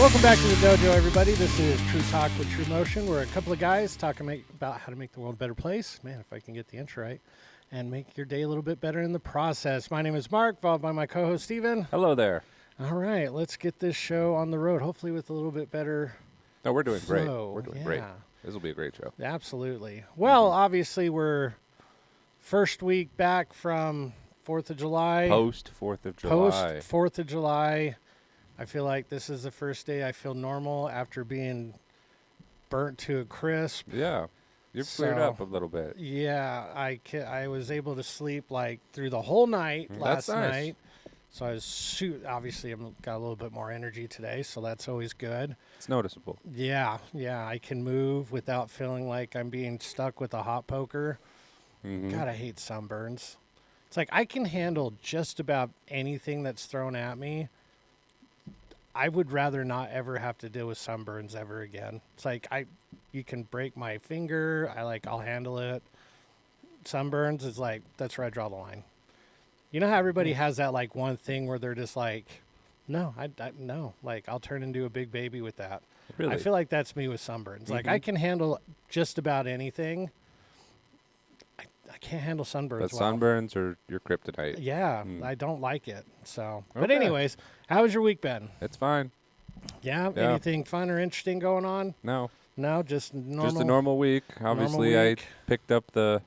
Welcome back to the dojo, everybody. This is True Talk with TRUMOTION. We're a couple of guys talking about how to make the world a better place. Man, if I can get the intro right. And make your day a little bit better in the process. My name is Mark, followed by my co-host, Stephen. Hello there. All right, let's get this show on the road, hopefully with a little bit better No, we're doing great. flow. We're doing great. This will be a great show. Absolutely. Well, obviously, we're first week back from 4th of July. Post 4th of July. Post 4th of July. I feel like this is the first day I feel normal after being burnt to a crisp. Yeah. You've cleared up a little bit. Yeah, I was able to sleep like through the whole night last night. So I was obviously I've got a little bit more energy today, so that's always good. It's noticeable. Yeah, I can move without feeling like I'm being stuck with a hot poker. Mm-hmm. God, I hate sunburns. It's like I can handle just about anything that's thrown at me. I would rather not ever have to deal with sunburns ever again. It's like you can break my finger. I'll handle it. Sunburns is like, that's where I draw the line. You know how everybody has that like one thing where they're just like, no, no, like I'll turn into a big baby with that. Really? I feel like that's me with sunburns. Mm-hmm. Like I can handle just about anything. I can't handle sunburns. But sunburns are your kryptonite. Yeah, I don't like it. So, but Okay. anyways, how has your week been? It's fine. Yeah, anything fun or interesting going on? No. No, just normal. Just a normal week. Obviously, week. I picked up the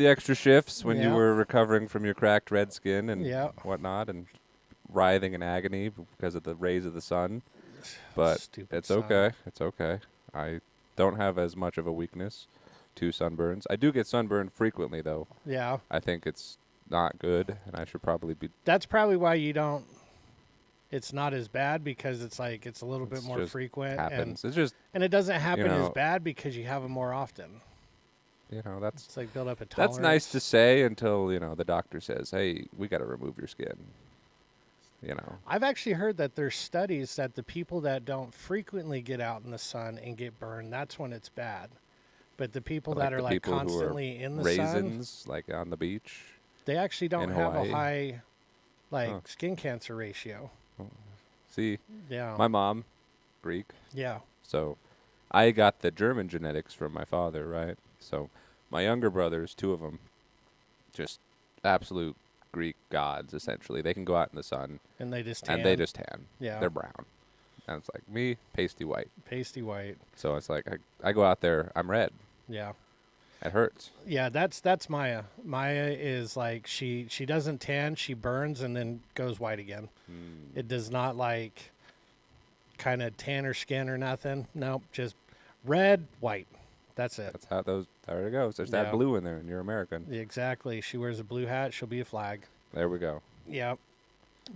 extra shifts when you were recovering from your cracked red skin and whatnot and writhing in agony because of the rays of the sun. But Stupid it's sun. okay. It's okay. I don't have as much of a weakness to sunburns. I do get sunburned frequently, though. Yeah. I think it's not good, and I should probably be... That's probably why you don't... It's not as bad because it's like it's a little bit more frequent. Happens. And it doesn't happen as bad because you have them more often. That's... It's like build up a tolerance. That's nice to say until, the doctor says, hey, we got to remove your skin. I've actually heard that there's studies that the people that don't frequently get out in the sun and get burned, that's when it's bad. But the people that are like constantly in the raisins, sun, like on the beach, they actually don't have Hawaii. a high skin cancer ratio. See, yeah, my mom, Greek. Yeah. So I got the German genetics from my father, right? So my younger brothers, two of them, just absolute Greek gods, essentially. They can go out in the sun. And they just tan. And they just tan. Yeah. They're brown. And it's like me, pasty white. Pasty white. So it's like I go out there, I'm red. Yeah. It hurts. Yeah, that's Maya. Maya is like she doesn't tan, she burns and then goes white again. It does not like kind of tan her skin or nothing. Nope, just red, white. That's it. That's how there it goes. There's that blue in there and you're American. Exactly. She wears a blue hat, she'll be a flag. There we go. Yeah.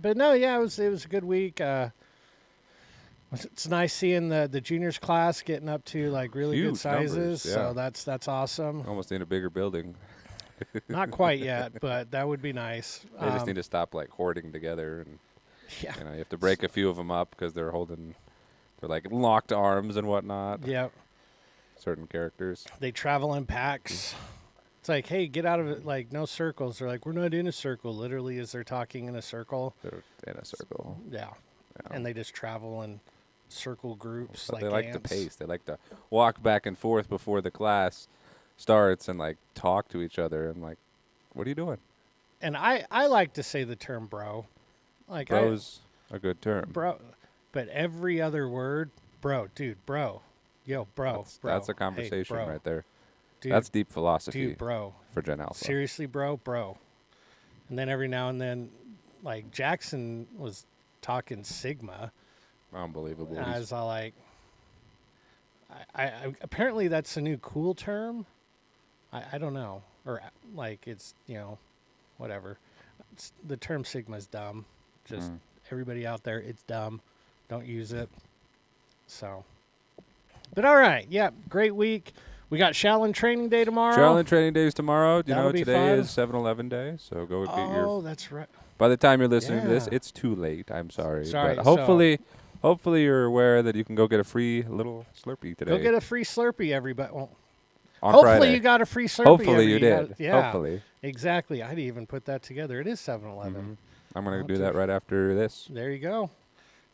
But no, yeah, it was a good week. It's nice seeing the juniors class getting up to like really Huge good sizes. Numbers, yeah. So that's awesome. Almost need a bigger building. Not quite yet, but that would be nice. They just need to stop like hoarding together, and you have to break a few of them up because they're like locked arms and whatnot. Yep. Certain characters. They travel in packs. It's like, hey, get out of it. Like, no circles. They're like, we're not in a circle. Literally, as they're talking in a circle. They're in a circle. Yeah. And they just travel in circle groups. But like they like ants. to pace. They like to walk back and forth before the class starts and like talk to each other. I'm like, what are you doing? And I like to say the term bro. Like bro's a good term. Bro. But every other word, bro, dude, bro. Yo, bro. That's a conversation hey, bro. right there. Dude, that's deep philosophy. Dude, bro. For Gen Alpha. Seriously, bro. And then every now and then, like Jackson was talking Sigma. Unbelievable. And I was all like, I apparently that's a new cool term. I don't know. Or like it's, whatever. The term Sigma is dumb. Just everybody out there, it's dumb. Don't use it. So, but all right. Yeah, great week. We got Shaolin Training Day tomorrow. Shaolin Training Day is tomorrow. That'll be today fun. is 7-Eleven Day, so go get your... Oh, that's right. By the time you're listening to this, it's too late. I'm sorry. Sorry. But hopefully you're aware that you can go get a free little Slurpee today. Go get a free Slurpee, everybody. Well, on hopefully Friday. you got a free Slurpee. Hopefully you did. Yeah. Hopefully. Exactly. I'd even put that together. It is 7-Eleven. I'm going to do that right after this. There you go.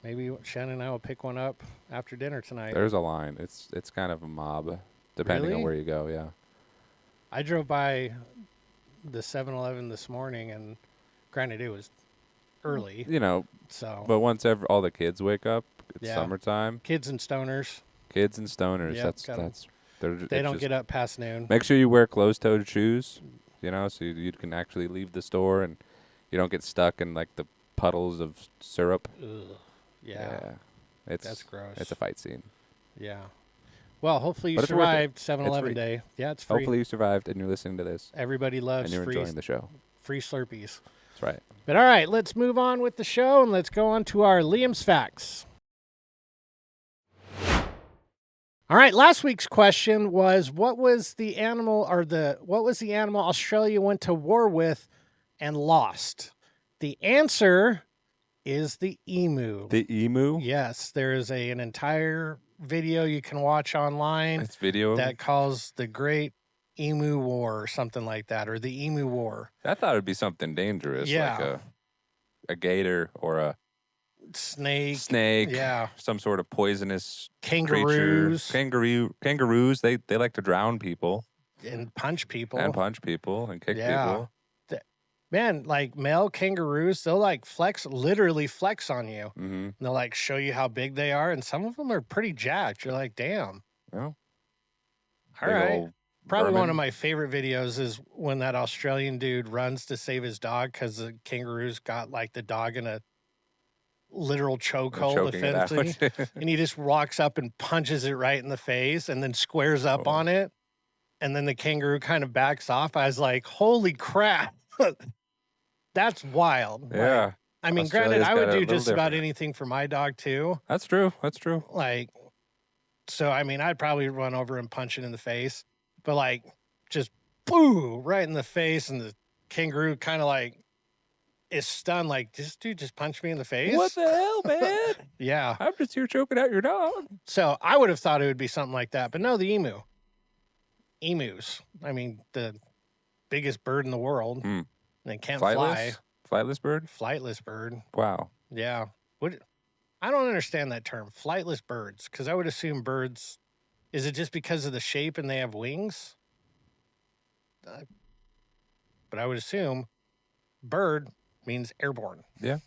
Maybe Shannon and I will pick one up after dinner tonight. There's a line. It's kind of a mob, depending on Really? where you go. Yeah. I drove by the 7-Eleven this morning, and granted, it was early. You know, So, but once all the kids wake up, it's Yeah. summertime. kids and stoners, Kids and stoners. Yep, That's they don't get up past noon. Make sure you wear closed-toed shoes. You know, so you can actually leave the store and you don't get stuck in like the puddles of syrup. Ugh. Yeah, that's gross. It's a fight scene. Yeah. Well, hopefully you But it's worth it. survived 7-Eleven free. Day. Yeah, it's free. Hopefully you survived and you're listening to this Everybody loves and you're free enjoying the show. Slurpees. That's right. But all right, let's move on with the show and let's go on to our Liam's Facts. All right, last week's question was what was the animal Australia went to war with and lost? The answer is the emu. The emu? Yes, there is an entire video you can watch online It's video. that calls the Great Emu War or something like that, or the Emu War. I thought it'd be something dangerous, Yeah. like a gator or a Snake. Yeah. some sort of poisonous Kangaroos. creature. Kangaroos, they like to drown people And punch people. and punch people and kick Yeah. people. Man, like male kangaroos, they'll like literally flex on you. Mm-hmm. And they'll like show you how big they are. And some of them are pretty jacked. You're like, damn. Well, All big right. ol' Probably one vermin. of my favorite videos is when that Australian dude runs to save his dog because the kangaroos got like the dog in a literal chokehold, choking it out. essentially. And he just walks up and punches it right in the face and then squares up Oh. on it. And then the kangaroo kind of backs off. I was like, holy crap. That's wild. Yeah, Like, I mean, Australia's granted, I would got a do little just about different. anything for my dog too. that's true. That's true. Like, so I mean, I'd probably run over and punch it in the face, but like, just boo right in the face, and the kangaroo kind of like is stunned. Like, this dude just punched me in the face. What the hell, man? Yeah. I'm just here choking out your dog. So I would have thought it would be something like that, but no, the emus. I mean, the biggest bird in the world. Hmm. They can't Flightless? fly. Flightless bird? Flightless bird. Wow. Yeah. I don't understand that term, flightless birds, because I would assume birds. Is it just because of the shape and they have wings? But I would assume bird means airborne. Yeah.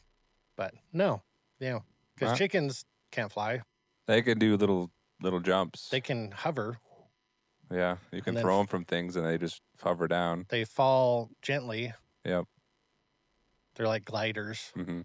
But no, because Huh? chickens can't fly. They can do little jumps. They can hover. Yeah, you can then throw them from things and they just hover down. They fall gently. Yep. They're like gliders. Mm-hmm.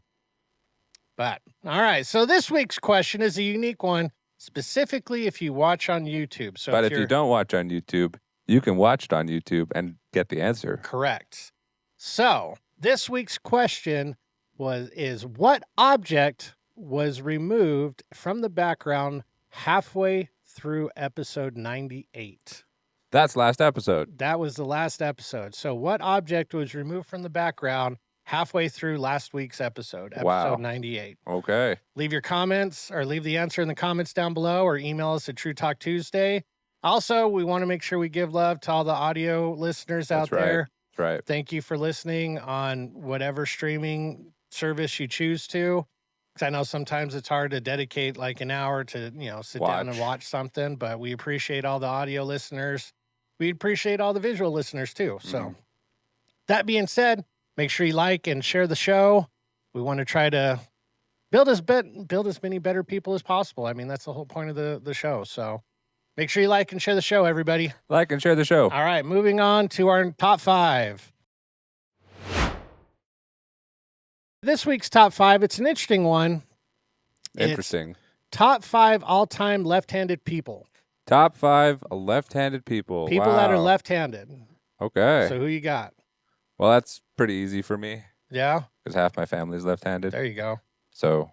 But all right, so this week's question is a unique one, specifically if you watch on YouTube. So But if you're you don't watch on YouTube, you can watch it on YouTube and get the answer. correct. So this week's question is what object was removed from the background halfway through episode 98? That's last episode. That was the last episode. So what object was removed from the background halfway through last week's episode, episode Wow. 98? Okay. Leave your comments or leave the answer in the comments down below or email us at True Talk Tuesday. Also, we want to make sure we give love to all the audio listeners out That's right. there. That's right. Thank you for listening on whatever streaming service you choose to. Because I know sometimes it's hard to dedicate like an hour to, sit down and watch something, but we appreciate all the audio listeners. We appreciate all the visual listeners too. So that being said, make sure you like and share the show. We want to try to build as many better people as possible. I mean, that's the whole point of the show. So make sure you like and share the show, everybody. Like and share the show. All right, moving on to our top 5. This week's top 5, it's an interesting one. Interesting. It's top 5 all-time left-handed people. Top 5 left-handed people. People that are Wow. left-handed. Okay. So who you got? Well, that's pretty easy for me Yeah, because half my family is left-handed. there you go. So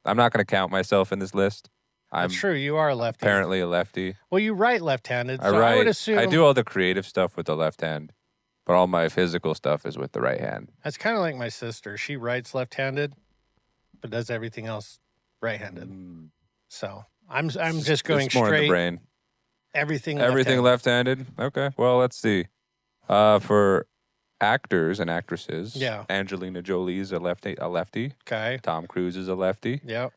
I'm not going to count myself in this list. I'm That's true. You are a lefty. apparently a lefty. Well, you write left-handed, so I write. I would assume I do all the creative stuff with the left hand, but all my physical stuff is with the right hand. that's kind of like my sister. She writes left-handed, but does everything else right-handed. So I'm just going It's more in the straight. brain. Everything Everything left-handed. left-handed. Okay. Well, let's see. For actors and actresses. Yeah. Angelina Jolie's a lefty. Okay. Tom Cruise is a lefty. Yep.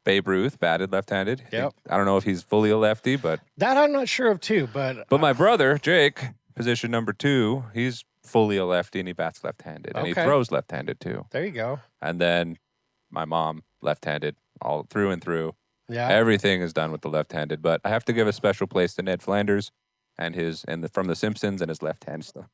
Babe Ruth batted left-handed. Yep. I don't know if he's fully a lefty, but That I'm not sure of too, but my brother Jake, position number 2, he's fully a lefty and he bats left-handed and he Okay. throws left-handed too. there you go. And then my mom left-handed all through and through. Yeah. Everything is done with the left-handed, but I have to give a special place to Ned Flanders and from The Simpsons and his left-hand stuff.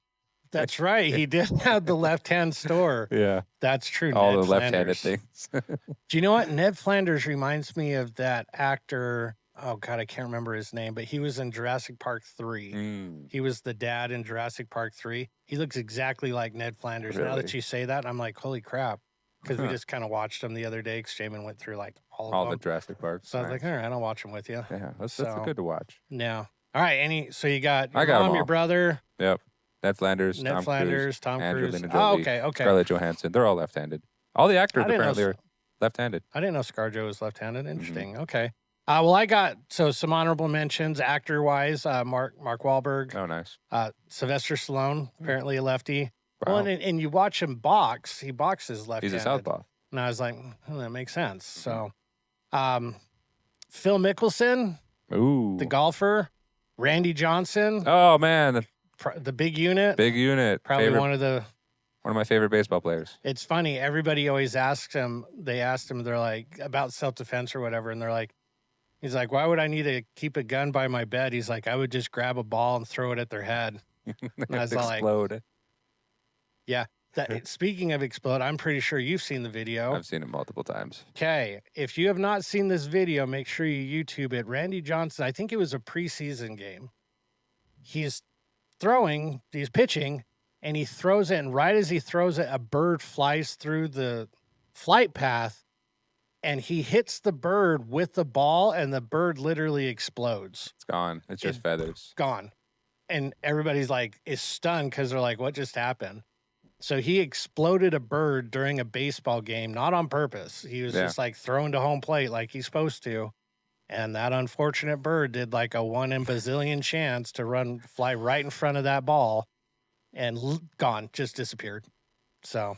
That's right. He did have the left-hand store. Yeah. That's true. All Ned the left-handed Flanders. things. Do you know what? Ned Flanders reminds me of that actor. Oh, God, I can't remember his name, but he was in Jurassic Park 3. He was the dad in Jurassic Park 3. He looks exactly like Ned Flanders. Now Really? that you say that, I'm like, holy crap. Because we just kind of watched him the other day. Shaman went through like all All of the them. Jurassic Park. So I was like, all right, I'll watch them with you. yeah, that's So- good to watch. Yeah. All right. So you got your I got 'em mom, your all. brother, Yep. Ned Flanders, Ned Tom Flanders, Cruise, Tom Cruise. Angelina Oh, Jolie, okay. Scarlett Johansson. They're all left-handed. All the actors I didn't know apparently are left-handed. I didn't know ScarJo was left-handed. Mm-hmm. Interesting. Okay. Well, I got some honorable mentions actor-wise. Mark Wahlberg, Oh, nice. Sylvester Stallone, apparently a lefty. Wow. Well, and you watch him box. He boxes left-handed. He's a southpaw. And I was like, that makes sense. Mm-hmm. So, Phil Mickelson, Ooh. the golfer, Randy Johnson, Oh man, the big unit. big unit. Probably Favorite- one one of my favorite baseball players. It's funny. Everybody always asks him. They asked him. They're like about self-defense or whatever, and they're like, he's like, why would I need to keep a gun by my bed? He's like, I would just grab a ball and throw it at their head. I was like- Explode. Speaking of explode, I'm pretty sure you've seen the video. I've seen it multiple times. Okay, if you have not seen this video, make sure you YouTube it. Randy Johnson. I think it was a preseason game. He's pitching, and he throws it, and right as he throws it, a bird flies through the flight path, and he hits the bird with the ball, and the bird literally explodes. It's gone. It's just feathers. Gone. And everybody's like, is stunned because they're like, what just happened? So he exploded a bird during a baseball game, not on purpose. He was just like thrown to home plate like he's supposed to. And that unfortunate bird did like a 1 in bazillion chance to fly right in front of that ball and gone, just disappeared. So,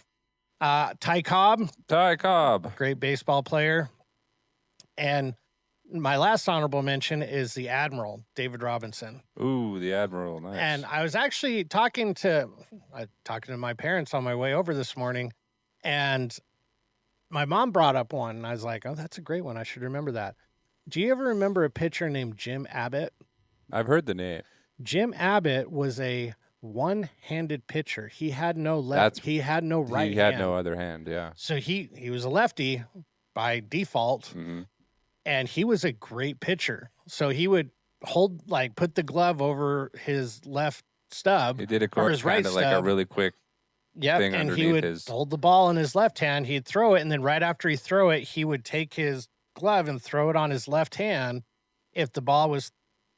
Ty Cobb, great baseball player. And my last honorable mention is the Admiral, David Robinson. Ooh, the Admiral. Nice. And I was actually talking to my parents on my way over this morning, and my mom brought up one, and I was like, oh, that's a great one. I should remember that. Do you ever remember a pitcher named Jim Abbott? I've heard the name. Jim Abbott was a one-handed pitcher. He had no left. He had no right hand. He had no other hand, yeah. So he was a lefty by default, Mm-hmm. and he was a great pitcher. So he would put the glove over his left stub. He did a or his right kind of like a stub. really quick Yep, thing and he underneath would his- hold the ball in his left hand. He'd throw it, and then right after he throw it, he would take his glove and throw it on his left hand if the ball was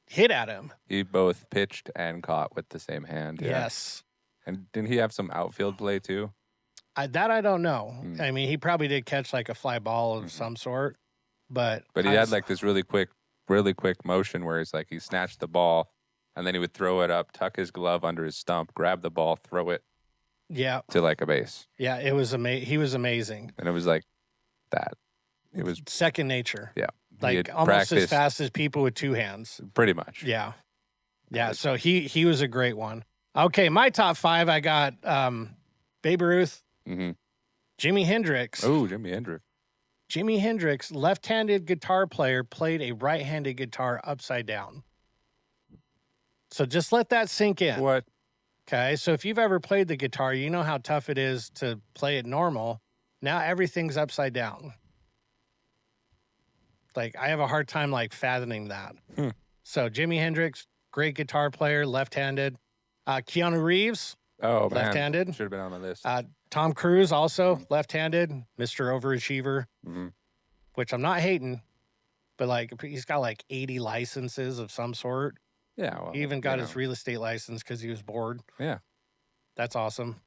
hit at him. He both pitched and caught with the same hand. Yeah. Yes. And didn't he have some outfield play too? I don't know. Mm. I mean, he probably did catch like a fly ball of some sort, but But he had like this really quick motion where it's like he snatched the ball and then he would throw it up, tuck his glove under his stump, grab the ball, throw it yeah, to like a base. yeah, it was he was amazing. And it was like that. It was, Second nature. yeah. He Like had almost as practiced fast as people with two hands. pretty much. Yeah. Yeah. So he was a great one. Okay. My top 5, I got Babe Ruth, Mm-hmm. Jimi Hendrix. Oh, Jimi Hendrix. Jimi Hendrix, left-handed guitar player, played a right-handed guitar upside down. So just let that sink in. What? Okay. So if you've ever played the guitar, you know how tough it is to play it normal. Now everything's upside down. Like I have a hard time like fathoming that. So Jimi Hendrix, great guitar player, left-handed. Keanu Reeves, Oh, man. left-handed. Should have been on my list. Tom Cruise, also left-handed, Mr. Overachiever, Mhm. which I'm not hating, but like he's got like 80 licenses of some sort. Yeah. Well, He even got you his know. real estate license because he was bored. Yeah. That's awesome.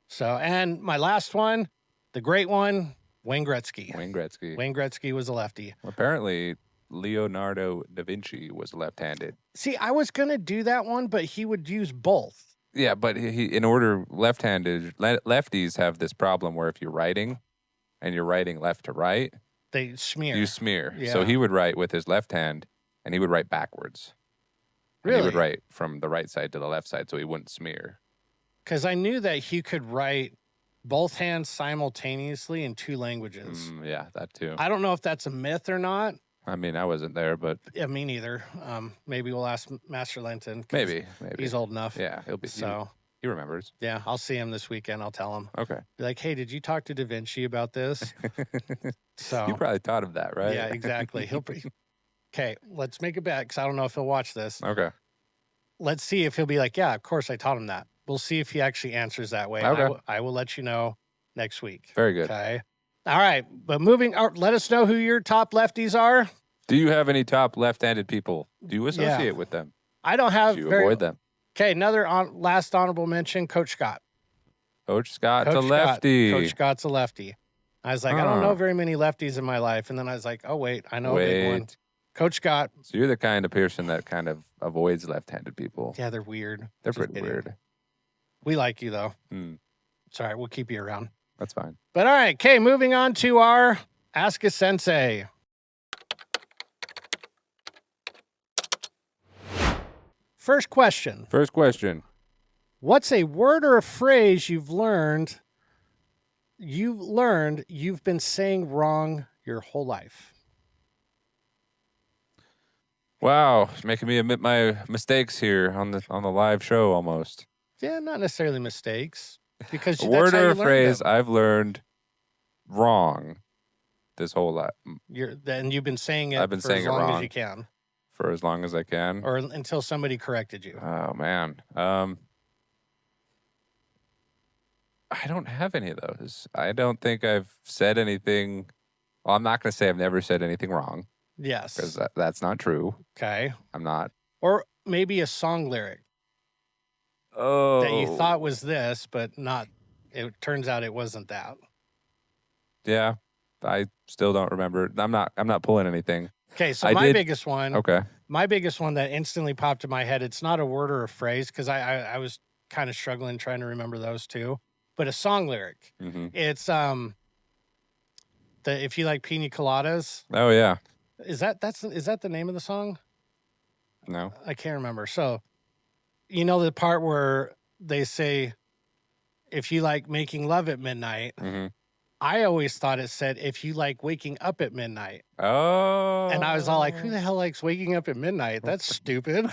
So, and my last one, the great one, Wayne Gretzky. Wayne Gretzky. Wayne Gretzky was a lefty. Apparently, Leonardo da Vinci was left-handed. See, I was going to do that one, but he would use both. Yeah, but he in order lefties have this problem where if you're writing and you're writing left to right, They smear. you smear. Yeah. So he would write with his left hand, and he would write backwards. And Really? he would write from the right side to the left side, so he wouldn't smear. Because I knew that he could write both hands simultaneously in 2 languages. Yeah, that too. I don't know if that's a myth or not. I mean, I wasn't there, but Yeah, me neither. Maybe we'll ask Master Linton. maybe He's old enough. Yeah, he'll be. So he remembers. yeah, I'll see him this weekend. I'll tell him. Okay. Be like, hey, did you talk to Da Vinci about this? So you probably taught him that, right? Yeah, exactly. He'll be okay. Let's make a bet because I don't know if he'll watch this. Okay. Let's see if he'll be like, yeah, of course I taught him that. We'll see if he actually answers that way. Okay. I will let you know next week. Very good. Okay. All right. But let us know who your top lefties are. Do you have any top left-handed people? Do you associate with them? I don't have. Do you avoid them? Okay. Last honorable mention, Coach Scott. Coach Scott's a lefty. Coach Scott's a lefty. I was like, I don't know very many lefties in my life. And then I was like, oh, wait, I know a big one. Coach Scott. So you're the kind of person that kind of avoids left-handed people. Yeah, they're weird. They're pretty weird. We like you, though. Hmm. It's all right. We'll keep you around. That's fine. But all right. Okay, moving on to our Ask a Sensei. First question. What's a word or a phrase you've been saying wrong your whole life? Wow, it's making me admit my mistakes here on the live show almost. Yeah, not necessarily mistakes. Because a word or a phrase I've learned wrong this whole life. Then you've been saying it I've been saying as long it wrong as you can. For as long as I can. Or until somebody corrected you. Oh, man. I don't have any of those. I don't think I've said anything. Well, I'm not going to say I've never said anything wrong. Yes. Because that's not true. Okay. I'm not. Or maybe a song lyric. Oh. That you thought was this, but not. It turns out it wasn't that. Yeah. I still don't remember. I'm not pulling anything. Okay, so my biggest one. Okay. My biggest one that instantly popped in my head. It's not a word or a phrase because I was kind of struggling trying to remember those two. But a song lyric. Mm-hmm. It's if you like pina coladas. Oh yeah. Is that the name of the song? No. I can't remember. So, you know the part where they say, if you like making love at midnight. Mm-hmm. I always thought it said, if you like waking up at midnight. Oh. And I was all like, who the hell likes waking up at midnight? That's stupid.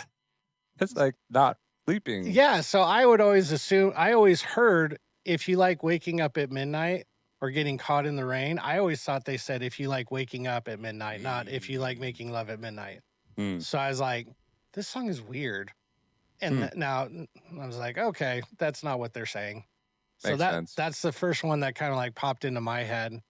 It's like not sleeping. Yeah. So I always heard, if you like waking up at midnight or getting caught in the rain, I always thought they said, if you like waking up at midnight, not if you like making love at midnight. So I was like, this song is weird. And now I was like, okay, that's not what they're saying. Makes sense. That's the first one that kind of like popped into my head.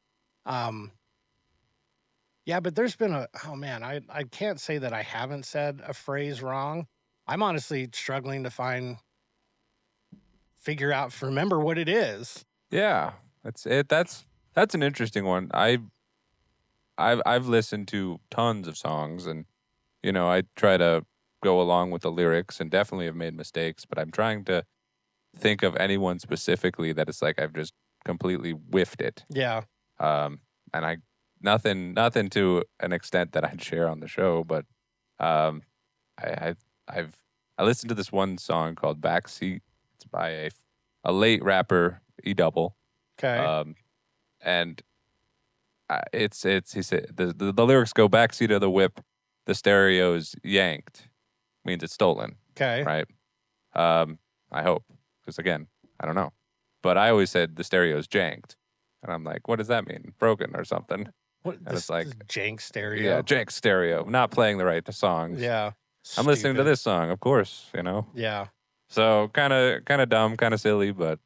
Yeah, but there's been I can't say that I haven't said a phrase wrong. I'm honestly struggling to remember what it is. Yeah, that's it. That's an interesting one. I've listened to tons of songs, and I try to go along with the lyrics, and definitely have made mistakes. But I'm trying to think of anyone specifically that it's like I've just completely whiffed it. Yeah. And nothing to an extent that I'd share on the show, but I listened to this one song called Backseat. It's by a late rapper, E-Double. Okay. And he said the lyrics go, backseat of the whip, the stereo's yanked, means it's stolen. Okay. Right. I hope, because again, I don't know, but I always said the stereo's janked, and I'm like, what does that mean? Broken or something? What? And it's like jank stereo. Yeah, jank stereo. Not playing the right songs. Yeah. I'm listening to this song, of course. Yeah. So kind of dumb, kind of silly, but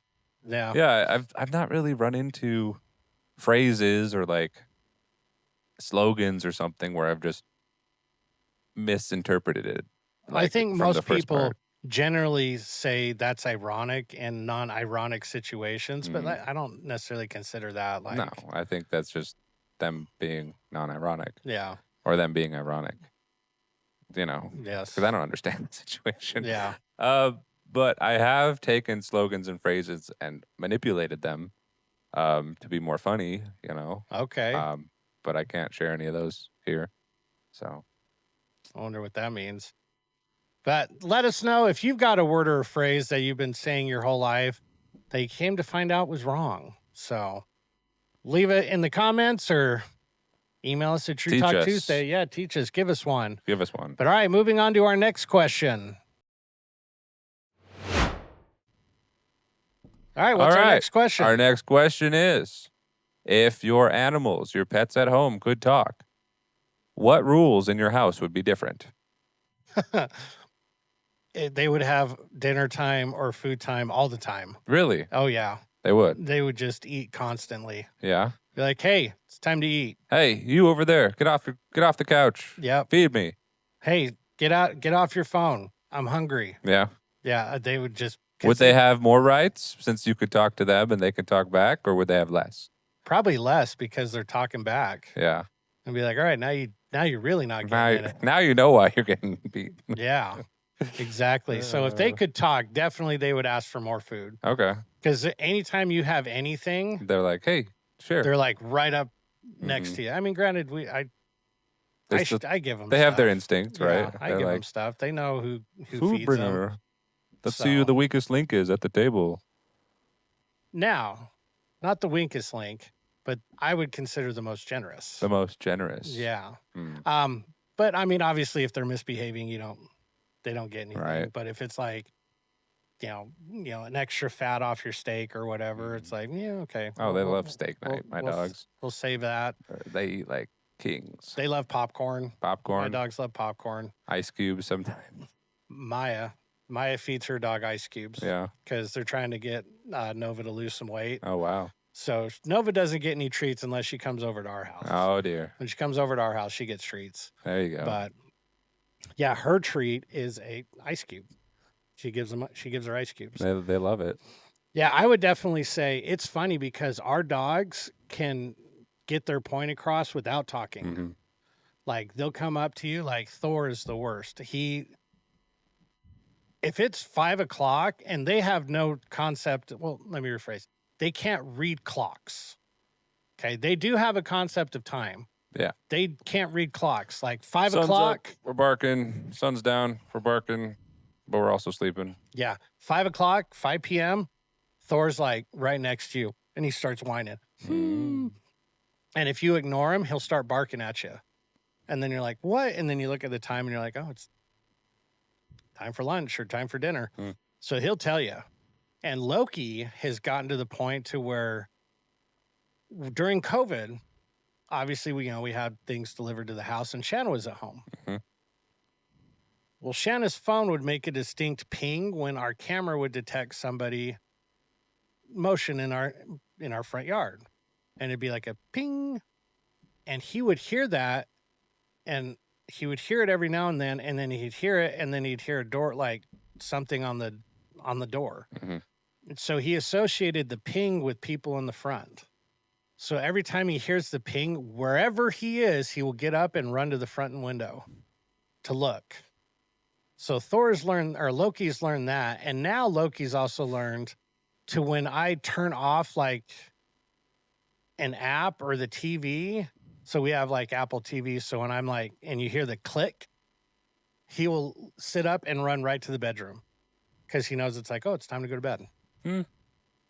yeah. Yeah, I've not really run into phrases or like slogans or something where I've just misinterpreted it. I think most people generally say that's ironic in non-ironic situations, but I don't necessarily consider that like. No, I think that's just them being non-ironic. Yeah. or them being ironic. You know, Yes. because I don't understand the situation. Yeah. But I have taken slogans and phrases and manipulated them to be more funny, you know. Okay. But I can't share any of those here. So I wonder what that means. But let us know if you've got a word or a phrase that you've been saying your whole life that you came to find out was wrong. So leave it in the comments or email us at True Teach Talk us. Tuesday. Yeah, teach us. Give us one. give us one. But all right, moving on to our next question. All right, what's our next question? Our next question is, if your animals, your pets at home could talk, what rules in your house would be different? They would have dinner time or food time all the time. Really? Oh, yeah. They would? They would just eat constantly. Yeah? Be like, hey, it's time to eat. Hey, you over there, get off the couch. Yep. Feed me. Hey, get off your phone. I'm hungry. Yeah. Yeah, they would just. Would they have more rights since you could talk to them and they could talk back, or would they have less? Probably less because they're talking back. Yeah. And be like, all right, now you're really not getting it. Now you know why you're getting beat. Yeah, exactly. So if they could talk, definitely they would ask for more food. Okay. Because anytime you have anything, They're like, hey, sure. they're like right up next to you. I mean, granted, I give them. They have their instincts, right? I give them stuff. They know who food feeds bringer. them. Let's see who the weakest link is at the table. Now, not the weakest link, but I would consider the most generous. The most generous. Yeah. Mm. But I mean, obviously, if they're misbehaving, they don't get anything. Right. But if it's like, an extra fat off your steak or whatever, it's like, yeah, okay. Oh, they love steak night. My dogs. We'll save that. They eat like kings. They love popcorn. Popcorn. My dogs love popcorn. Ice cubes sometimes. Maya feeds her dog ice cubes. Yeah. Because they're trying to get Nova to lose some weight. Oh, wow. So Nova doesn't get any treats unless she comes over to our house. Oh, dear. When she comes over to our house, she gets treats. There you go. But yeah, her treat is a ice cube. She gives her ice cubes. They love it. Yeah, I would definitely say it's funny because our dogs can get their point across without talking. Mm-hmm. Like they'll come up to you, like Thor is the worst. If it's 5 o'clock and they have no concept, well, let me rephrase. They can't read clocks. Okay. They do have a concept of time. Yeah. They can't read clocks. Like 5 Sun's o'clock. Up, we're barking. Sun's down. We're barking. But we're also sleeping. Yeah. 5 o'clock, 5 p.m. Thor's like right next to you and he starts whining. And if you ignore him, he'll start barking at you. And then you're like, what? And then you look at the time and you're like, oh, it's time for lunch or time for dinner. So he'll tell you. And Loki has gotten to the point to where during COVID, obviously we had things delivered to the house and Shanna was at home. Mm-hmm. Well, Shanna's phone would make a distinct ping when our camera would detect somebody motion in our front yard. And it'd be like a ping. And he would hear that and he would hear it every now and then he'd hear it and then he'd hear a door, like something on the door. Mm-hmm. So he associated the ping with people in the front. So every time he hears the ping, wherever he is, he will get up and run to the front window to look. So Loki's learned that. And now Loki's also learned to, when I turn off like an app or the TV, so we have like Apple TV. So when I'm like, and you hear the click, he will sit up and run right to the bedroom because he knows it's like, oh, it's time to go to bed.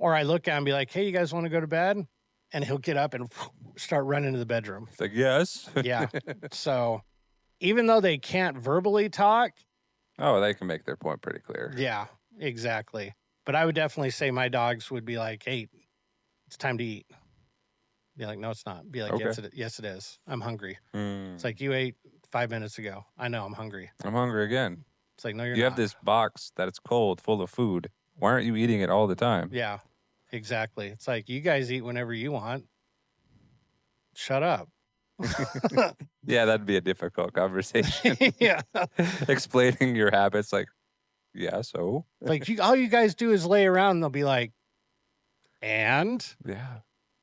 Or I look at him and be like, hey, you guys want to go to bed? And he'll get up and start running to the bedroom. It's like, yes. Yeah. So even though they can't verbally talk. Oh, they can make their point pretty clear. Yeah, exactly. But I would definitely say my dogs would be like, hey, it's time to eat. Be like, no, it's not. Be like, okay. Yes, it is. I'm hungry. It's like, you ate 5 minutes ago. I know, I'm hungry. I'm hungry again. It's like, no, you're not. You have this box that it's cold, full of food. Why aren't you eating it all the time? Yeah, exactly. It's like, you guys eat whenever you want. Shut up. Yeah, that'd be a difficult conversation. Yeah. Explaining your habits, like, yeah, so? Like, all you guys do is lay around and they'll be like, and? Yeah.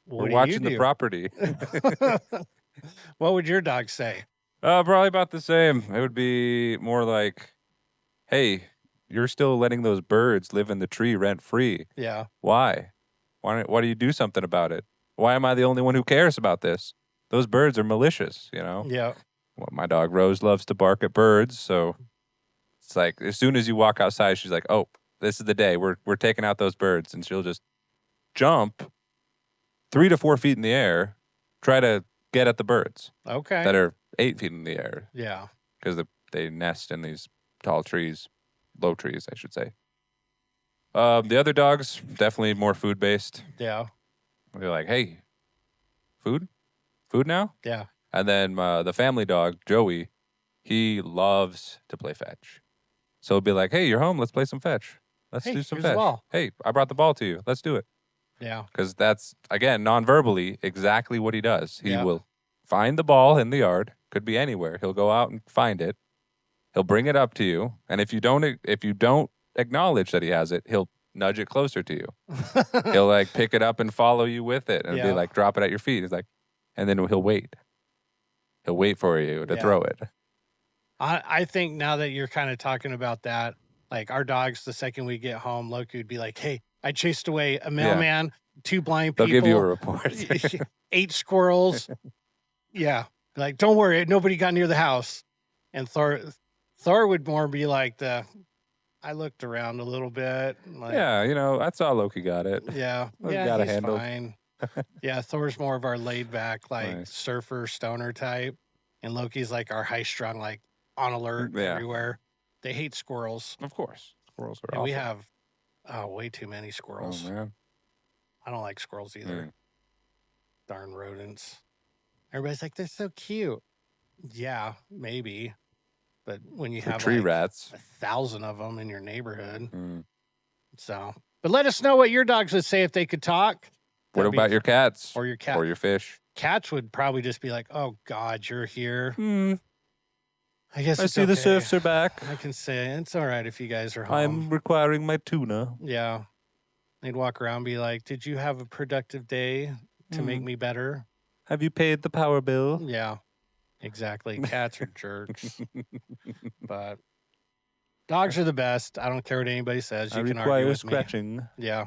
We're watching the property. What would your dog say? Probably about the same. It would be more like, hey, you're still letting those birds live in the tree rent free. Yeah. Why? Why do you do something about it? Why am I the only one who cares about this? Those birds are malicious, you know? Yeah. Well, my dog Rose loves to bark at birds, so it's like as soon as you walk outside, she's like, "Oh, this is the day. We're taking out those birds," and she'll just jump 3 to 4 feet in the air, try to get at the birds Okay. that are 8 feet in the air Yeah. because they nest in these tall trees, low trees, I should say. The other dogs definitely more food based. Yeah. They're like, "Hey, food now?" Yeah. And then the family dog Joey, he loves to play fetch. So it'll be like, "Hey, you're home. Let's play some fetch. Let's Hey, do some here's the fetch. ball. Hey, I brought the ball to you. Let's do it." Yeah. Because that's, again, non-verbally exactly what he does. He Yeah. will find the ball in the yard, could be anywhere. He'll go out and find it. He'll bring it up to you, and if you don't acknowledge that he has it, he'll nudge it closer to you. He'll like pick it up and follow you with it, and be Yeah. like, drop it at your feet. He's like, and then he'll wait. He'll wait for you to Yeah. throw it. I think now that you're kind of talking about that, like our dogs, the second we get home, Loki would be like, "Hey, I chased away a mailman, 2 blind They'll people, give you a report. 8 squirrels." Yeah. Like, "Don't worry, nobody got near the house." And Thor would more be like I looked around a little bit. Like, Yeah, I saw Loki got it. yeah. Loki Yeah, got it he's handled. fine. Yeah, Thor's more of our laid back, like Nice. surfer stoner type. And Loki's like our high strung, like on alert Yeah. everywhere. They hate squirrels. Of course. Squirrels are And awful. we have way too many Oh, squirrels. man. I don't like squirrels either. Darn rodents. Everybody's like, they're so cute. Yeah, maybe. But when you For have tree like rats. 1,000 of them in your neighborhood. Mm. So, but let us know what your dogs would say if they could talk. What That'd be- about your cats? or your cat? Or your fish? Cats would probably just be like, "Oh God, you're here." I guess I it's see the okay. surfs are back. I can say it's all right if you guys are home. I'm requiring my tuna. Yeah. They'd walk around and be like, "Did you have a productive day to make me better?" Have you paid the power bill? Yeah. Exactly. Cats are jerks. But dogs are the best. I don't care what anybody says. You I can argue require with scratching. me. Yeah.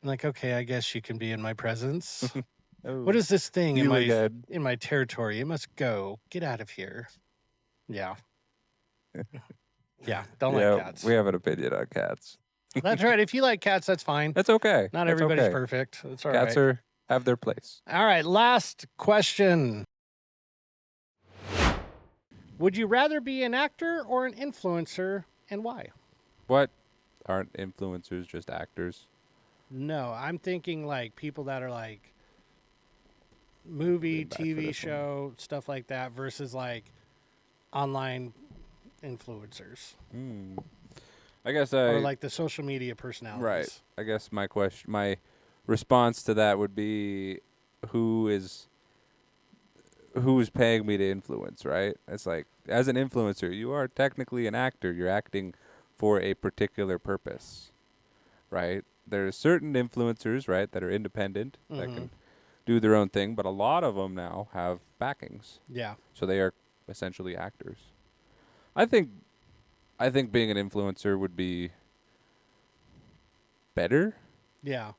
I'm like, okay, I guess you can be in my presence. Oh, What is this thing in you my again. in my territory? It must go. Get out of here. Yeah. Yeah. Don't Yeah, like cats. we have an opinion on cats. That's right. If you like cats, that's fine. That's okay. Not That's everybody's okay. perfect. That's all Cats right. have their place. All right. Last question. Would you rather be an actor or an influencer, and why? What? Aren't influencers just actors? No, I'm thinking like people that are like movie, Getting back for TV this show, stuff like that versus like online influencers I guess or like the social media personalities. Right. I guess my response to that would be who's paying me to influence, right? It's like, as an influencer, you are technically an actor. You're acting for a particular purpose, right? There's certain influencers, right, that are independent, that can do their own thing, but a lot of them now have backings. Yeah. So they are essentially actors. I think being an influencer would be better. Yeah.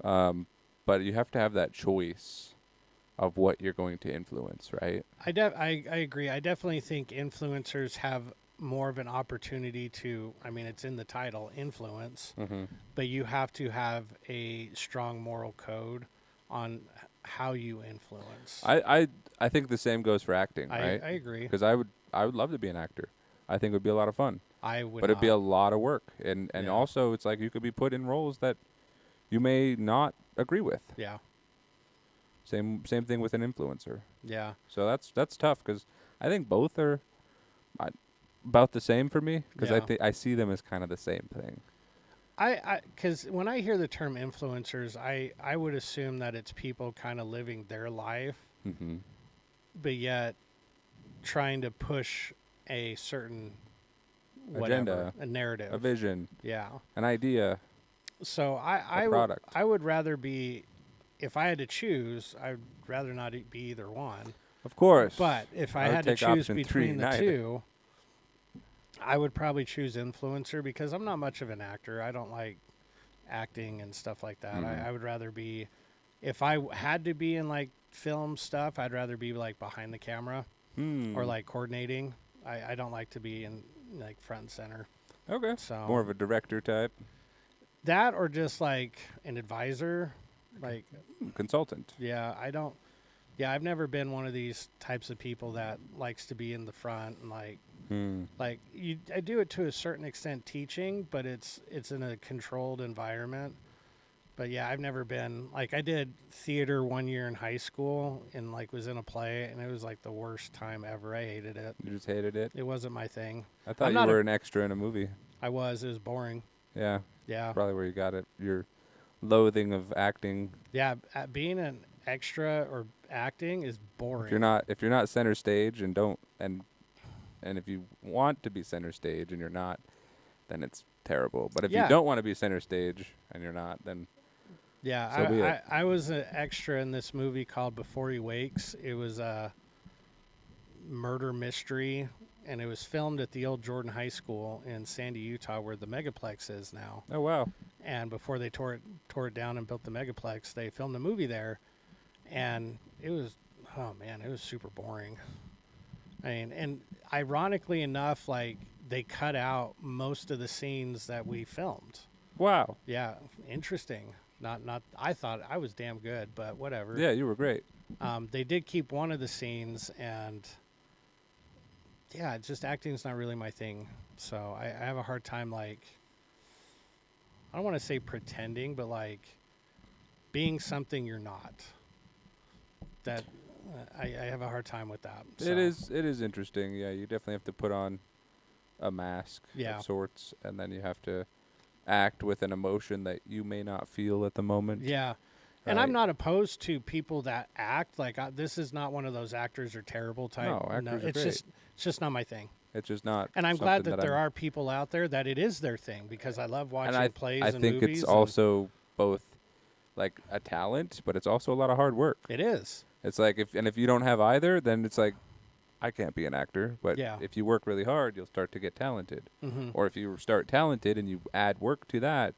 But you have to have that choice of what you're going to influence, right? I agree. I definitely think influencers have more of an opportunity to, I mean, it's in the title, influence, but you have to have a strong moral code on how you influence. I think the same goes for acting, right? I agree. Because I would love to be an actor. I think it would be a lot of fun. I would But it'd be a lot of work. And Yeah. also it's like you could be put in roles that you may not agree with. Yeah. Same thing with an influencer. Yeah. So that's tough because I think both are about the same for me because Yeah. I see them as kind of the same thing. Because when I hear the term influencers, I would assume that it's people kind of living their life, but yet trying to push a certain Agenda, a narrative, a vision, yeah, an idea. So I would rather be, if I had to choose, I'd rather not be either one. Of course. But if I would had to take choose option between 3, the neither. two, I would probably choose influencer because I'm not much of an actor. I don't like acting and stuff like that. Mhm. I would rather be, if I had to be in like film stuff, I'd rather be like behind the camera or like coordinating. I don't like to be in like front and center. Okay. So More of a director type. that or just like an advisor, like Consultant. yeah, I don't. Yeah, I've never been one of these types of people that likes to be in the front and like I do it to a certain extent teaching, but it's in a controlled environment. But yeah, I've never been like I did theater 1 year in high school and like was in a play and it was like the worst time ever. I hated it. You just hated it? It wasn't my thing. I thought I'm you not were an extra in a movie. I was. It was boring. Yeah. Yeah. Probably where you got it. Your loathing of acting. Yeah, being an extra or acting is boring. If you're not center stage and don't and if you want to be center stage and you're not, then it's terrible. But if you don't want to be center stage and you're not, then yeah, so be it. I was an extra in this movie called Before He Wakes. It was a murder mystery, and it was filmed at the old Jordan High School in Sandy, Utah, where the Megaplex is now. Oh wow! And before they tore it down and built the Megaplex, they filmed a movie there, and it was it was super boring. I mean, and ironically enough, like they cut out most of the scenes that we filmed. Wow. Yeah, interesting. Not. I thought I was damn good, but whatever. Yeah, you were great. They did keep one of the scenes, and yeah, just acting's not really my thing. So I have a hard time, like, I don't want to say pretending, but like being something you're not. That I have a hard time with that. So. It is interesting. Yeah, you definitely have to put on a mask of sorts, and then you have to act with an emotion that you may not feel at the moment. Yeah. And I'm not opposed to people that act like this is not one of those actors are terrible type. No, actors are great. It's just not my thing. It's just not. And I'm glad that there are people out there that it is their thing because I love watching plays and movies. I think it's also both like a talent, but it's also a lot of hard work. It is. It's like if you don't have either, then it's like I can't be an actor. But if you work really hard, you'll start to get talented. Mm-hmm. Or if you start talented and you add work to that,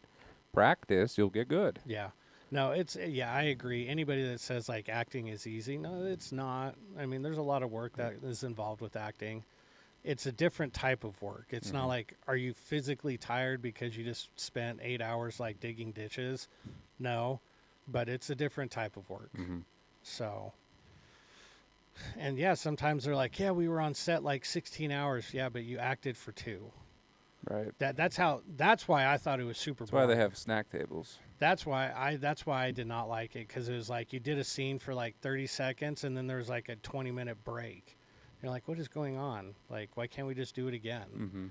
practice, you'll get good. Yeah. No, I agree. Anybody that says like acting is easy, no, it's not. I mean, there's a lot of work that is involved with acting. It's a different type of work. It's not like, are you physically tired because you just spent 8 hours like digging ditches? No, but it's a different type of work. Mm-hmm. So, and yeah, sometimes they're like, yeah, we were on set like 16 hours. Yeah, but you acted for 2. Right. That's why I thought it was super boring. That's why they have snack tables. That's why I did not like it, because it was like you did a scene for like 30 seconds and then there's like a 20-minute break. You're like, what is going on? Like, why can't we just do it again? Mm-hmm.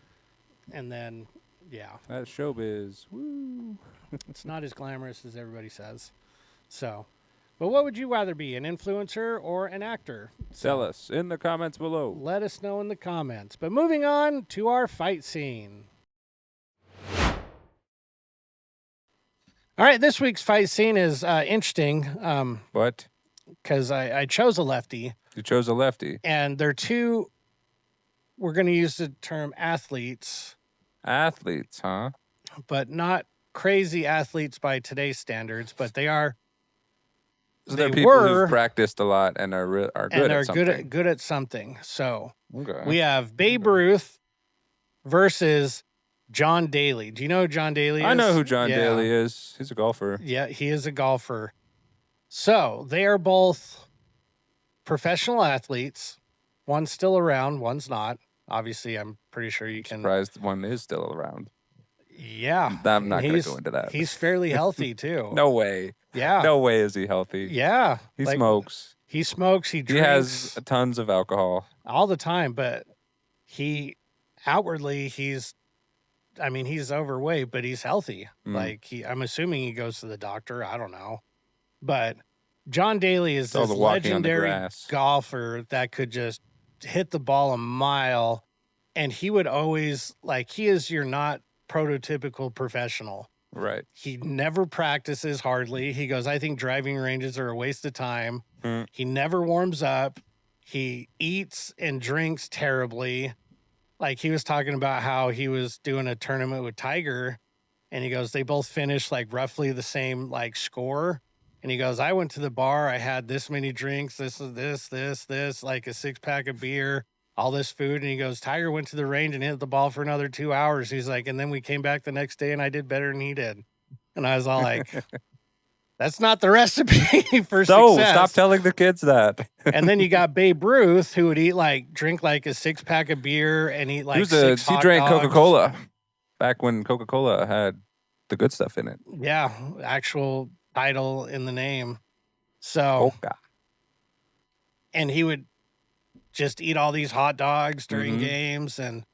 And then, yeah. That's showbiz. Woo. It's not as glamorous as everybody says. So, but what would you rather be, an influencer or an actor? Tell us in the comments below. Let us know in the comments. But moving on to our fight scene. All right, this week's fight scene is interesting. What? Because I chose a lefty. You chose a lefty. And they're two, we're going to use the term athletes. Athletes, huh? But not crazy athletes by today's standards, but they are. So they're people who've practiced a lot and are good at something. Good at something. So we have Babe Ruth versus John Daly. Do you know who John Daly is? I know who John Daly is. He's a golfer. Yeah, he is a golfer. So they are both professional athletes. One's still around, one's not. Obviously, I'm pretty sure you can. Surprised one is still around. Yeah. I'm not going to go into that. He's fairly healthy, too. No way. Yeah. No way is he healthy. Yeah. He smokes. He smokes. He drinks. He has tons of alcohol. All the time, but he outwardly, he's overweight, but he's healthy. Like, I'm assuming he goes to the doctor. I don't know. But John Daly is this legendary golfer that could just hit the ball a mile. And he would always, he is your not prototypical professional. Right. He never practices hardly. He goes, I think driving ranges are a waste of time. He never warms up. He eats and drinks terribly. Like he was talking about how he was doing a tournament with Tiger, and he goes, they both finished like roughly the same like score. And he goes, I went to the bar, I had this many drinks, this, like a 6-pack of beer, all this food. And he goes, Tiger went to the range and hit the ball for another 2 hours. He's like, and then we came back the next day and I did better than he did. And I was all like, that's not the recipe for success. Stop telling the kids that. And then you got Babe Ruth, who would drink like a 6-pack of beer and eat like he drank dogs. Coca-Cola back when Coca-Cola had the good stuff in it. Yeah, actual title in the name. So, Coca. And he would just eat all these hot dogs during games, and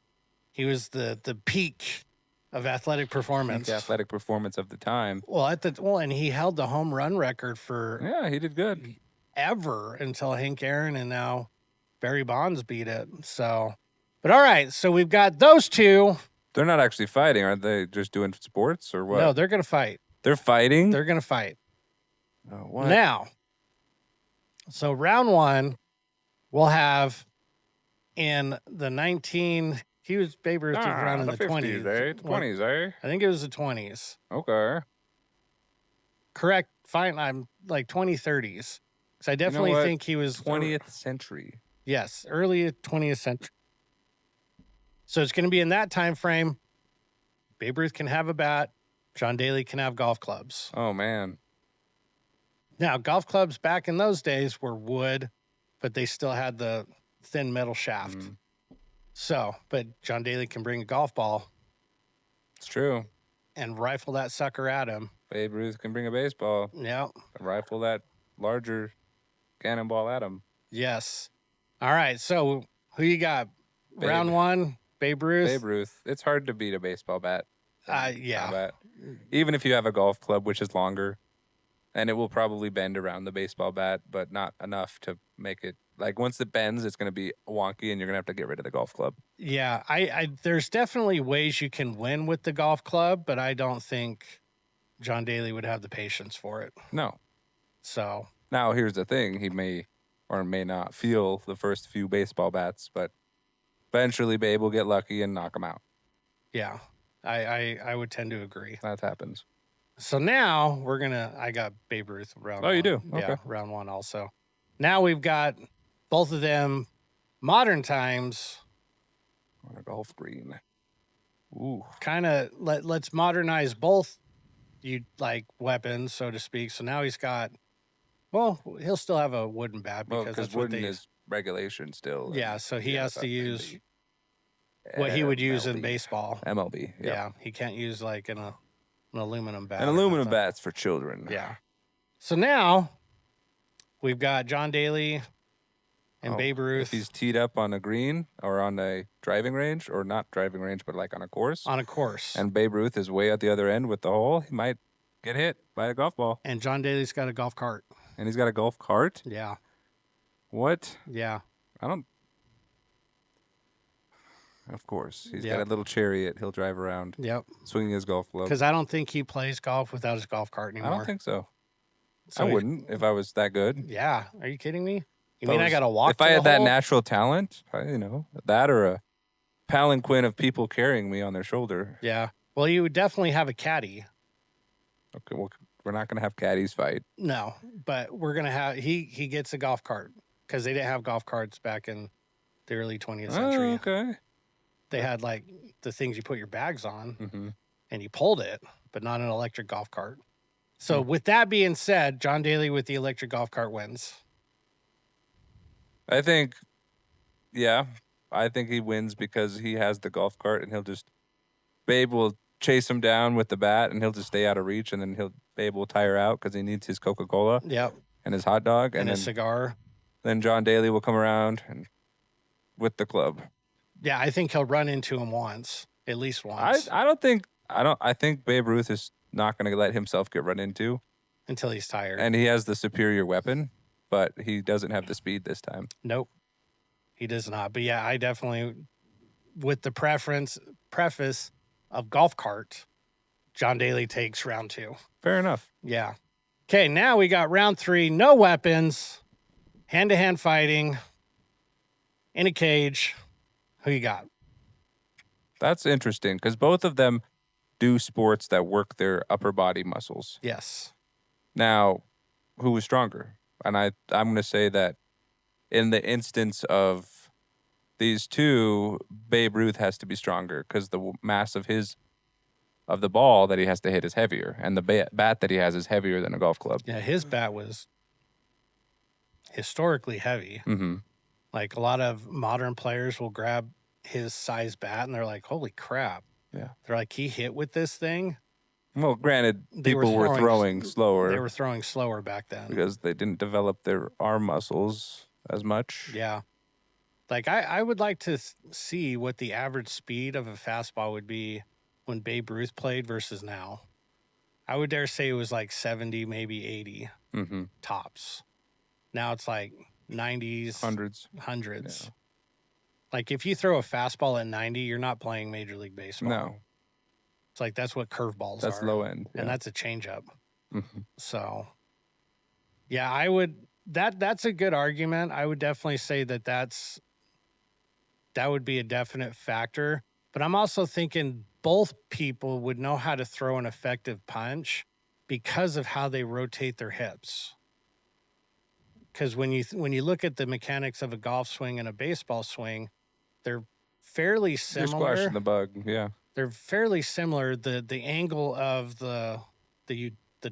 he was the peak of athletic performance. Peak athletic performance of the time. And he held the home run record for he did good ever until Hank Aaron and now Barry Bonds beat it. So, but all right, so we've got those two. They're not actually fighting, are they? Just doing sports or what? No, they're gonna fight. They're fighting. They're gonna fight. Oh, what? Now, so round one, we'll have in the Babe Ruth was around in the 20s. 20s, eh? I think it was the 20s. Okay. Correct. Fine. I'm like 2030s. Because I definitely think he was 20th century. Yes, early 20th century. So it's going to be in that time frame. Babe Ruth can have a bat. John Daly can have golf clubs. Oh, man. Now, golf clubs back in those days were wood, but they still had the thin metal shaft. So, but John Daly can bring a golf ball. It's true. And rifle that sucker at him. Babe Ruth can bring a baseball. Yeah. Rifle that larger cannonball at him. Yes. All right. So, who you got? Round one, Babe Ruth. Babe Ruth. It's hard to beat a baseball bat. Yeah. Bat. Even if you have a golf club, which is longer, and it will probably bend around the baseball bat, but not enough to make it. Like, once it bends, it's going to be wonky, and you're going to have to get rid of the golf club. Yeah. There's definitely ways you can win with the golf club, but I don't think John Daly would have the patience for it. No. So. Now, here's the thing. He may or may not feel the first few baseball bats, but eventually Babe will get lucky and knock him out. Yeah. I would tend to agree. That happens. So now I got Babe Ruth round one. Oh, you do? Okay. Yeah, round one also. Now we've got both of them modern times. On a golf green. Ooh. Kind of let's modernize both weapons, so to speak. So now he's got, he'll still have a wooden bat because wooden is regulation still. Yeah, so he has to use what he would use in baseball. MLB. Yeah, he can't use like an aluminum bat. An aluminum bat's for children. Yeah. So now we've got John Daly and Babe Ruth. If he's teed up on a green or on a driving range, or not driving range, but like on a course. On a course. And Babe Ruth is way at the other end with the hole, he might get hit by a golf ball. And John Daly's got a golf cart. And he's got a golf cart? Yeah. What? Yeah. Of course. He's got a little chariot he'll drive around. Yep. Swinging his golf club. Because I don't think he plays golf without his golf cart anymore. I don't think so. I wouldn't if I was that good. Yeah. Are you kidding me? You mean I got to walk If I had that natural talent, that or a palanquin of people carrying me on their shoulder. Yeah. Well, you would definitely have a caddy. Okay, well, we're not going to have caddies fight. No, but we're going to have, he gets a golf cart because they didn't have golf carts back in the early 20th century. Oh, okay. They had like the things you put your bags on and you pulled it, but not an electric golf cart. So with that being said, John Daly with the electric golf cart wins. I think he wins because he has the golf cart and Babe will chase him down with the bat and he'll just stay out of reach, and then Babe will tire out because he needs his Coca-Cola. Yep. And his hot dog. And a cigar. Then John Daly will come around and with the club. Yeah, I think he'll run into him once, at least once. I think Babe Ruth is not going to let himself get run into. Until he's tired. And he has the superior weapon, but he doesn't have the speed this time. Nope. He does not. But yeah, I definitely, with the preface of golf cart, John Daly takes round two. Fair enough. Yeah. Okay, now we got round three, no weapons, hand-to-hand fighting. in a cage. Who you got? That's interesting because both of them do sports that work their upper body muscles. Yes. Now, who was stronger? And I'm going to say that in the instance of these two, Babe Ruth has to be stronger because the mass of the ball that he has to hit is heavier, and the bat that he has is heavier than a golf club. Yeah, his bat was historically heavy. Mm-hmm. Like a lot of modern players will grab his size bat and they're like, holy crap. Yeah. They're like, he hit with this thing. Well, granted, people were throwing slower. They were throwing slower back then. Because they didn't develop their arm muscles as much. Yeah. Like, I would like to see what the average speed of a fastball would be when Babe Ruth played versus now. I would dare say it was like 70, maybe 80 tops. Now it's like 90s. Hundreds. Yeah. Like, if you throw a fastball at 90, you're not playing Major League Baseball. No. It's like that's what curveballs are. That's low end. Yeah. And that's a changeup. So, yeah, I would... That's a good argument. I would definitely say that would be a definite factor. But I'm also thinking both people would know how to throw an effective punch because of how they rotate their hips. Because when you look at the mechanics of a golf swing and a baseball swing, they're fairly similar. You're squashing the bug, yeah. They're fairly similar. The angle of the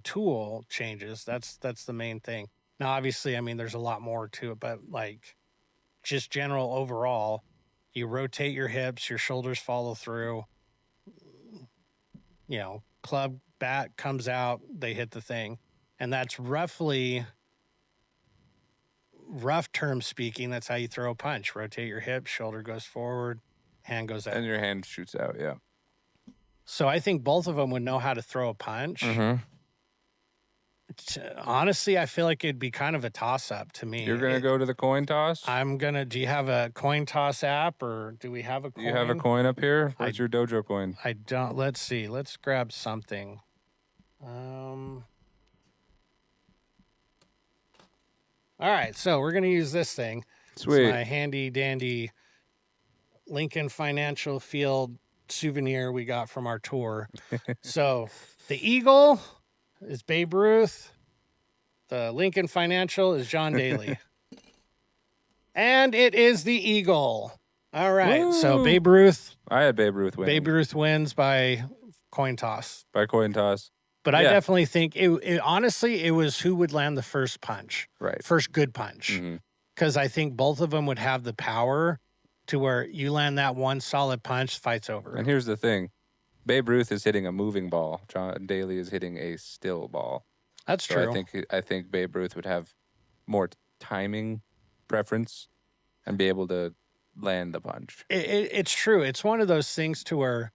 tool changes. That's the main thing. Now, obviously, I mean, there's a lot more to it, but like just general overall, you rotate your hips, your shoulders follow through. You know, club bat comes out, they hit the thing. And that's roughly, rough term speaking, that's how you throw a punch. Rotate your hips, shoulder goes forward, hand goes out. And your hand shoots out, yeah. So I think both of them would know how to throw a punch. Honestly, I feel like it'd be kind of a toss-up to me. You're going to go to the coin toss? Do you have a coin toss app, or do we have a coin? Do you have a coin up here? Where's your dojo coin? I don't. Let's see. Let's grab something. All right, so we're going to use this thing. Sweet. It's my handy-dandy Lincoln Financial Field souvenir we got from our tour. So the Eagle is Babe Ruth. The Lincoln Financial is John Daly. And it is the Eagle. All right. Woo! So Babe Ruth. I had Babe Ruth win. Babe Ruth wins by coin toss. By coin toss. But yeah. I definitely think honestly, it was who would land the first punch. Right. First good punch. Because I think both of them would have the power to where you land that one solid punch, fight's over. And here's the thing. Babe Ruth is hitting a moving ball. John Daly is hitting a still ball. That's true. I think Babe Ruth would have more timing preference and be able to land the punch. It's true. It's one of those things to where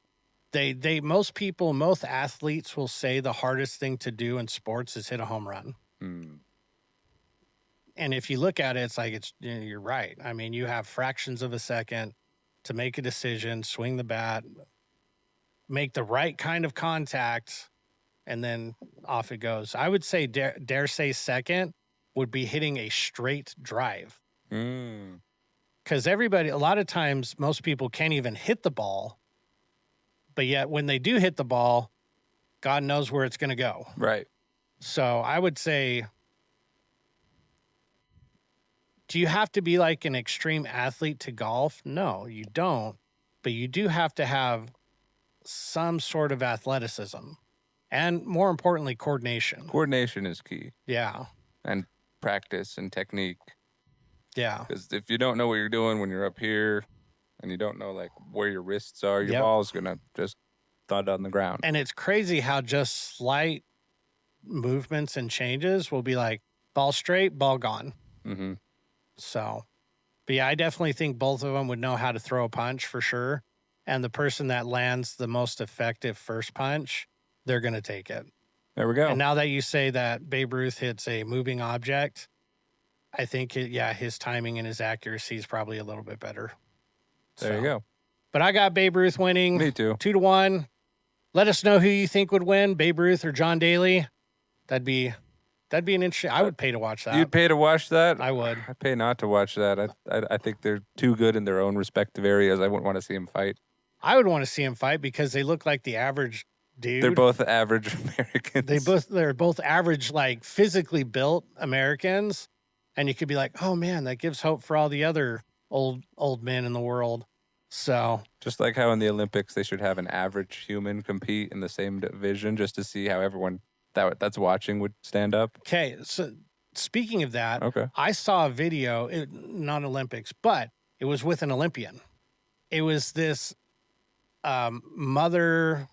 most athletes will say the hardest thing to do in sports is hit a home run. And if you look at it, it's like you're right. I mean, you have fractions of a second to make a decision, swing the bat, make the right kind of contact, and then off it goes. I would say dare say second would be hitting a straight drive. Because a lot of times, most people can't even hit the ball. But yet when they do hit the ball, God knows where it's going to go. Right. So I would say, do you have to be like an extreme athlete to golf? No, you don't. But you do have to have some sort of athleticism. And more importantly, coordination. Coordination is key. Yeah. And practice and technique. Yeah. Because if you don't know what you're doing when you're up here and you don't know like where your wrists are, your ball's going to just thud on the ground. And it's crazy how just slight movements and changes will be like ball straight, ball gone. So, but yeah, I definitely think both of them would know how to throw a punch for sure. And the person that lands the most effective first punch, they're going to take it. There we go. And now that you say that Babe Ruth hits a moving object, I think, his timing and his accuracy is probably a little bit better. There you go. But I got Babe Ruth winning. Me too. 2-1. Let us know who you think would win, Babe Ruth or John Daly. That'd be That'd be an interesting. I would pay to watch that. You'd pay to watch that? I would. I pay not to watch that. I think they're too good in their own respective areas. I wouldn't want to see them fight. I would want to see them fight because they look like the average dude. They're both average Americans. They're both average, like physically built Americans, and you could be like, oh man, that gives hope for all the other old men in the world. So just like how in the Olympics they should have an average human compete in the same division just to see how everyone that's watching would stand up. Okay, so speaking of that, okay, I saw a video, not Olympics, but it was with an Olympian. It was this mother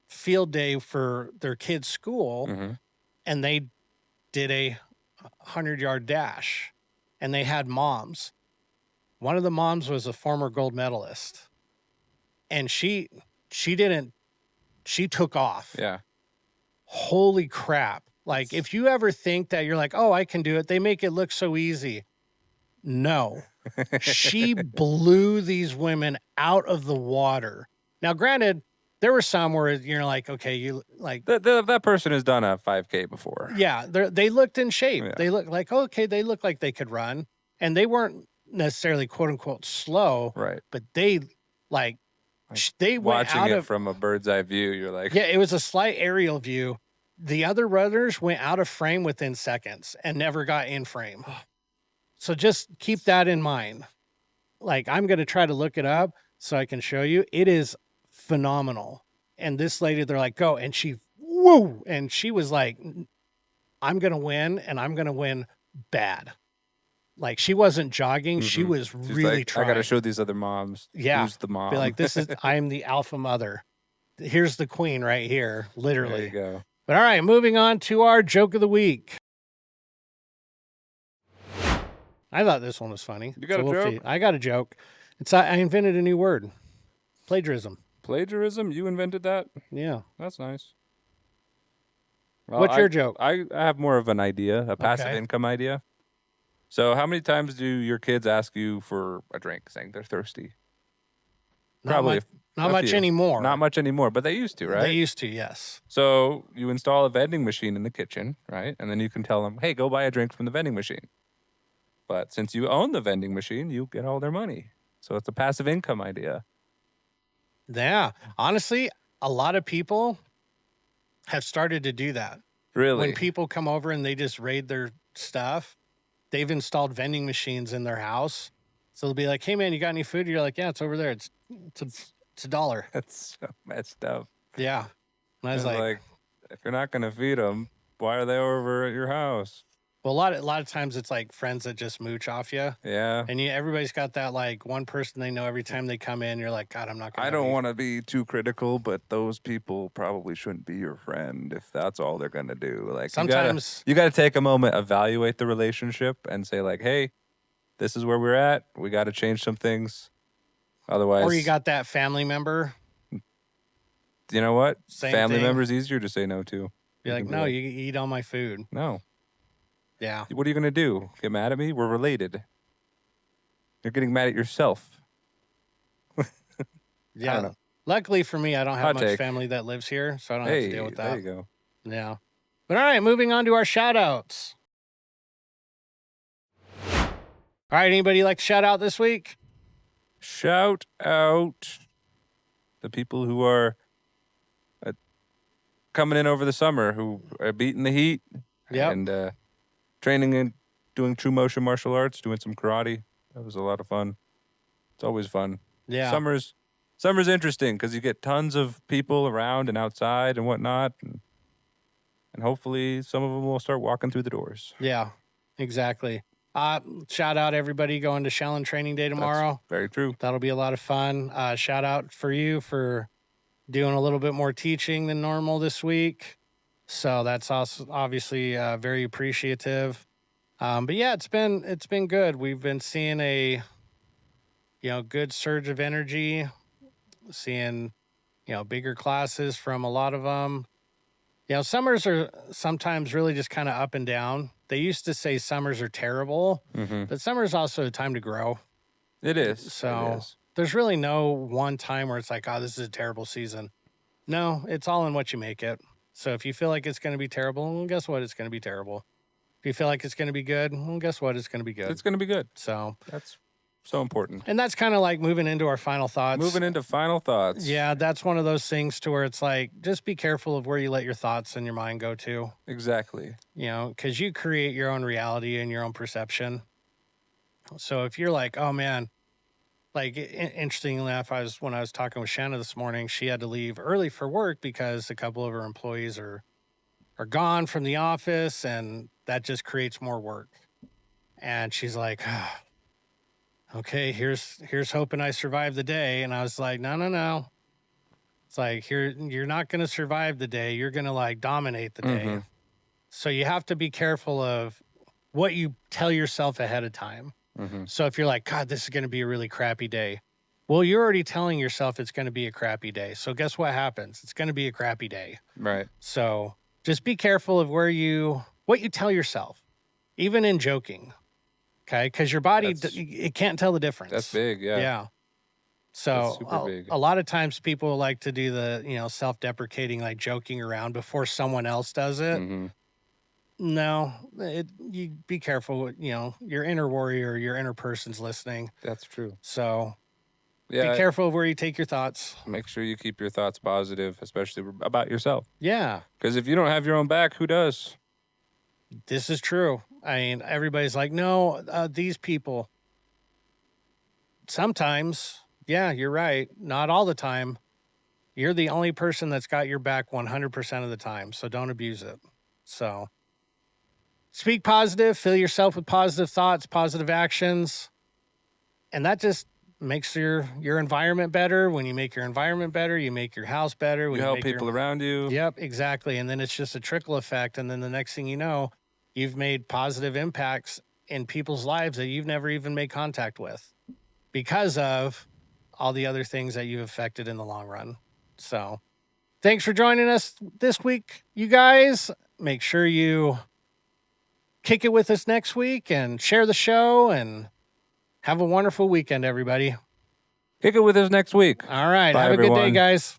field day for their kids' school, and they did a 100-yard dash, and they had moms. One of the moms was a former gold medalist, and she took off. Yeah. Holy crap. Like, if you ever think that you're like, oh, I can do it, they make it look so easy. No. She blew these women out of the water. Now, granted, there were some where you're like, okay, you like... That person has done a 5K before. Yeah, they looked in shape. Yeah. They looked like, okay, they looked like they could run. And they weren't necessarily, quote-unquote, slow. Right. But they, they went watching out it of... from a bird's eye view, you're like... Yeah, it was a slight aerial view. The other runners went out of frame within seconds and never got in frame. So just keep that in mind. Like, I'm going to try to look it up so I can show you. It is phenomenal. And this lady, they're like, go. And she, woo. And she was like, I'm going to win, and I'm going to win bad. Like, she wasn't jogging. She was She's really like, trying. I got to show these other moms. Yeah. Who's the mom? Be like, I am the alpha mother. Here's the queen right here, literally. There you go. But all right, moving on to our joke of the week. I thought this one was funny. You got a joke? See. I got a joke. I invented a new word. Plagiarism. Plagiarism? You invented that? Yeah. That's nice. Well, What's your joke? I have more of an idea, a passive income idea. So how many times do your kids ask you for a drink, saying they're thirsty? Probably not much anymore. Not much anymore, but they used to, right? They used to, yes. So you install a vending machine in the kitchen, right? And then you can tell them, hey, go buy a drink from the vending machine. But since you own the vending machine, you get all their money. So it's a passive income idea. Yeah. Honestly, a lot of people have started to do that. Really? When people come over and they just raid their stuff, they've installed vending machines in their house. So they'll be like, hey, man, you got any food? You're like, yeah, it's over there. It's $1. That's so messed up. Yeah. And I was like, if you're not going to feed them, why are they over at your house? Well, a lot of times it's like friends that just mooch off you. Yeah. And everybody's got that like one person they know every time they come in. You're like, God, I'm not going to. I don't want to be too critical, but those people probably shouldn't be your friend if that's all they're going to do. Like sometimes you got to take a moment, evaluate the relationship and say like, hey, this is where we're at. We got to change some things. Otherwise. Or you got that family member. You know what? Family thing. member's easier to say no to. You're like, no, you eat all my food. No. Yeah. What are you going to do? Get mad at me? We're related. You're getting mad at yourself. Yeah. I don't know. Luckily for me, I don't have much family that lives here, so I don't have to deal with that. There you go. Yeah. But all right, moving on to our shout outs. All right, anybody like to shout out this week? Shout out the people who are coming in over the summer, who are beating the heat. Yeah. And training and doing true motion martial arts, doing some karate. That was a lot of fun. It's always fun. Yeah. Summer's interesting because you get tons of people around and outside and whatnot. And hopefully some of them will start walking through the doors. Yeah, exactly. Shout out everybody going to Shallon Training Day tomorrow. That's very true. That'll be a lot of fun. Shout out for you for doing a little bit more teaching than normal this week. So that's also obviously very appreciative. But yeah, it's been good. We've been seeing a good surge of energy, seeing bigger classes from a lot of them. Summers are sometimes really just kind of up and down. They used to say summers are terrible, but summer is also a time to grow. It is. So there's really no one time where it's like, oh, this is a terrible season. No, it's all in what you make it. So if you feel like it's going to be terrible, well, guess what? It's going to be terrible. If you feel like it's going to be good, well, guess what? It's going to be good. It's going to be good. So That's so important. And that's kind of like moving into our final thoughts. Moving into final thoughts. Yeah, that's one of those things to where it's like, just be careful of where you let your thoughts and your mind go to. Exactly. You know, because you create your own reality and your own perception. So if you're like, oh man, like interestingly enough, when I was talking with Shanna this morning, she had to leave early for work because a couple of her employees are gone from the office, and that just creates more work. And she's like, okay, here's hoping I survive the day. And I was like, no. It's like, you're not going to survive the day. You're going to like dominate the day. So you have to be careful of what you tell yourself ahead of time. So if you're like, God, this is going to be a really crappy day. Well, you're already telling yourself it's going to be a crappy day. So guess what happens? It's going to be a crappy day. Right. So just be careful of what you tell yourself, even in joking. Okay, because your body, it can't tell the difference. That's big, yeah. Yeah. So super big. A lot of times people like to do the, self-deprecating, like joking around before someone else does it. No, you be careful. Your inner warrior, your inner person's listening. That's true. So be careful of where you take your thoughts. Make sure you keep your thoughts positive, especially about yourself. Yeah. Because if you don't have your own back, who does? This is true. I mean, everybody's like, no, these people. Sometimes, yeah, you're right. Not all the time. You're the only person that's got your back 100% of the time. So don't abuse it. So speak positive, fill yourself with positive thoughts, positive actions. And that just makes your environment better. When you make your environment better, you make your house better. When you help people around you. Yep, exactly. And then it's just a trickle effect. And then the next thing you know, you've made positive impacts in people's lives that you've never even made contact with because of all the other things that you've affected in the long run. So thanks for joining us this week, you guys. Make sure you kick it with us next week and share the show, and have a wonderful weekend, everybody. Kick it with us next week. All right. Bye, have a everyone. good day, guys.